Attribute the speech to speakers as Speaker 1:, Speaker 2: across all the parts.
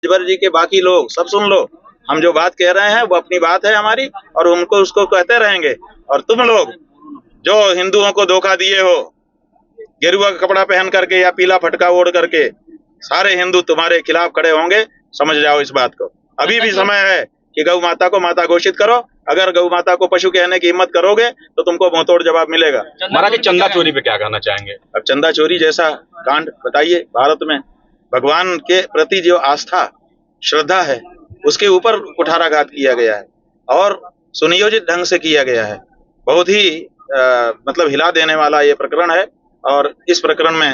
Speaker 1: जबर जी के बाकी लोग सब सुन लो, हम जो बात कह रहे हैं वो अपनी बात है हमारी, और उनको उसको कहते रहेंगे। और तुम लोग जो हिंदुओं को धोखा दिए हो, गेरुआ का कपड़ा पहन करके या पीला फटका ओढ़ करके, सारे हिंदू तुम्हारे खिलाफ खड़े होंगे, समझ जाओ इस बात को। अभी भी समय है कि गौ माता को माता घोषित करो। अगर गौ माता को पशु कहने की हिम्मत करोगे तो तुमको मुंहतोड़ जवाब मिलेगा।
Speaker 2: महाराज, चंदा चोरी पे क्या कहना चाहेंगे?
Speaker 1: अब चंदा चोरी जैसा कांड बताइए। भारत में भगवान के प्रति जो आस्था श्रद्धा है उसके ऊपर कुठाराघात किया गया है और सुनियोजित ढंग से किया गया है। बहुत ही मतलब हिला देने वाला ये प्रकरण है, और इस प्रकरण में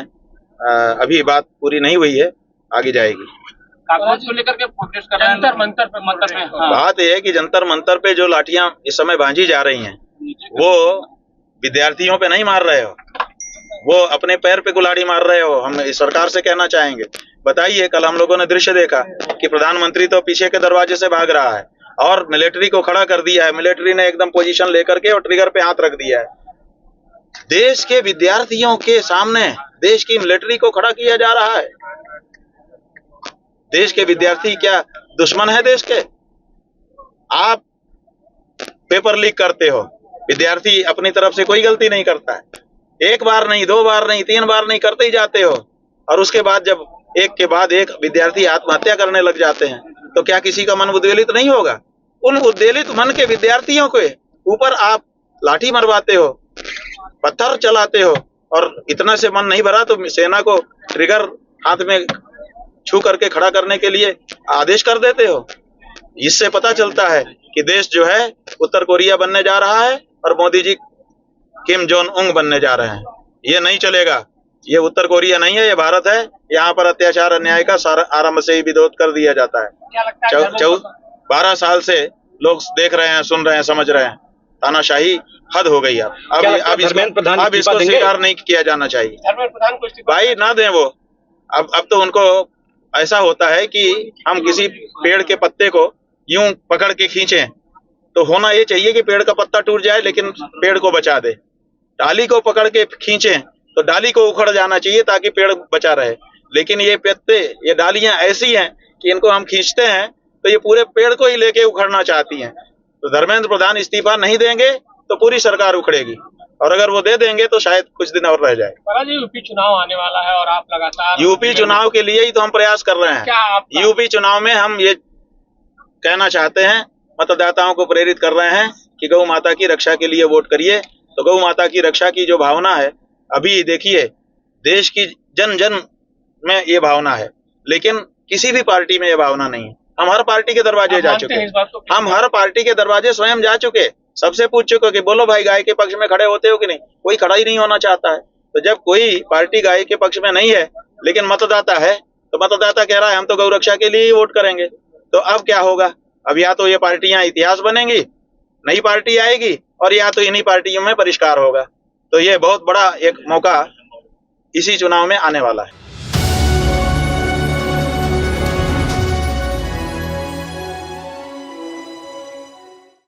Speaker 1: अभी बात पूरी नहीं हुई है, आगे जाएगी।
Speaker 3: कागज को लेकर के प्रोटेस्ट कर रहे हैं जंतर मंतर पे। हाँ।
Speaker 1: बात यह है कि जंतर मंतर पे जो लाठियां इस समय भांजी जा रही हैं वो विद्यार्थियों पे नहीं मार रहे हो, वो अपने पैर पे कुल्हाड़ी मार रहे हो। हम इस सरकार से कहना चाहेंगे, बताइए, कल हम लोगों ने दृश्य देखा कि प्रधानमंत्री तो पीछे के दरवाजे से भाग रहा है और मिलिट्री को खड़ा कर दिया है। मिलिट्री ने एकदम पोजीशन लेकर के और ट्रिगर पे हाथ रख दिया है। देश के विद्यार्थियों के सामने देश की मिलिट्री को खड़ा किया जा रहा है। देश के विद्यार्थी क्या दुश्मन है देश के? आप पेपर लीक करते हो, विद्यार्थी अपनी तरफ से कोई गलती नहीं करता है। एक बार नहीं, दो बार नहीं, तीन बार नहीं, करते ही जाते हो। और उसके बाद जब एक के बाद एक विद्यार्थी आत्महत्या करने लग जाते हैं तो क्या किसी का मन उद्वेलित नहीं होगा? उन उद्वेलित मन के विद्यार्थियों के ऊपर आप लाठी मरवाते हो, पत्थर चलाते हो, और इतना से मन नहीं भरा तो सेना को ट्रिगर हाथ में छू करके खड़ा करने के लिए आदेश कर देते हो। इससे पता चलता है कि देश जो है उत्तर कोरिया बनने जा रहा है और Modi ji Kim Jong Un बनने जा रहे हैं। ये नहीं चलेगा। ये उत्तर कोरिया नहीं है, ये भारत है। यहाँ पर अत्याचार अन्याय का आरंभ से ही विरोध कर दिया जाता है। 12 साल से लोग देख रहे हैं, सुन रहे हैं, समझ रहे हैं। तानाशाही हद हो गई। अब इसको स्वीकार नहीं किया जाना चाहिए। भाई ना दें वो। अब तो उनको ऐसा होता है कि हम किसी पेड़ के पत्ते को यूं पकड़ के खींचें तो होना ये चाहिए कि पेड़ का पत्ता टूट जाए लेकिन पेड़ को बचा दे। डाली को पकड़ के खींचें तो डाली को उखड़ जाना चाहिए ताकि पेड़ बचा रहे। लेकिन ये पत्ते, ये डालियां ऐसी हैं कि इनको हम खींचते हैं तो ये पूरे पेड़ को ही लेके उखड़ना चाहती हैं। तो धर्मेंद्र प्रधान इस्तीफा नहीं देंगे तो पूरी सरकार उखड़ेगी, और अगर वो दे देंगे तो शायद कुछ दिन और रह जाए।
Speaker 3: यूपी चुनाव आने वाला है और आप लगातार
Speaker 1: यूपी चुनाव के लिए ही तो हम प्रयास कर रहे हैं। यूपी चुनाव में हम ये कहना चाहते हैं, मतदाताओं को प्रेरित कर रहे हैं कि गौ माता की रक्षा के लिए वोट करिए। तो गौ माता की रक्षा की जो भावना है, अभी देखिए देश की जन जन में ये भावना है, लेकिन किसी भी पार्टी में ये भावना नहीं है। हम हर पार्टी के दरवाजे जा चुके, हम हर पार्टी के दरवाजे स्वयं जा चुके, सबसे पूछ चुके कि बोलो भाई गाय के पक्ष में खड़े होते हो कि नहीं। कोई खड़ा ही नहीं होना चाहता है। तो जब कोई पार्टी गाय के पक्ष में नहीं है लेकिन मतदाता है, तो मतदाता कह रहा है हम तो गौ रक्षा के लिए ही वोट करेंगे। तो अब क्या होगा? अब या तो ये पार्टियां इतिहास बनेंगी, नई पार्टी आएगी, और या तो इन्हीं पार्टियों में परिष्कार होगा। तो ये बहुत बड़ा एक मौका इसी चुनाव में आने वाला है।